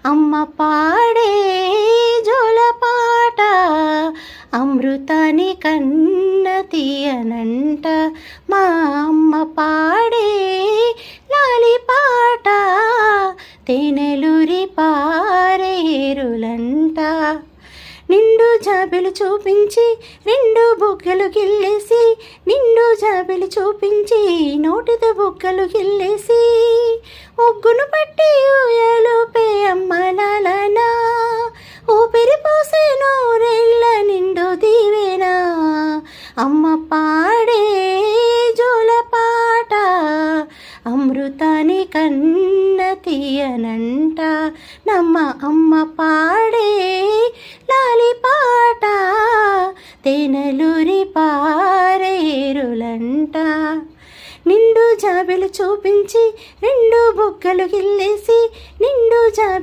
అమ్మ పాడే జోలపాట అమృతాని కన్న తీయనంట. మా అమ్మ పాడే లాలిపాట తేనెలూరి పారేరులంట. నిండు జాబిలు చూపించి రెండు బుగ్గలు గిల్లేసి, నిండు జాబిలు చూపించి నోటితో బుగ్గలు గిల్లేసి, ఒగ్గును పట్టి ఊయలుపే అమ్మలాలనా, ఊపిరి పోసే నూరెళ్ళ నిండు దీవెనా. అమ్మ పాడే జోలపాట అమృతాని కన్న తీయనంట. నమ్మ అమ్మ పాడే లాలిపాట తేనెలూరి పారేరులంట. నిండు జాబిలు చూపించి రెండు బుగ్గలు గిల్లేసి, నిండు జాబిలు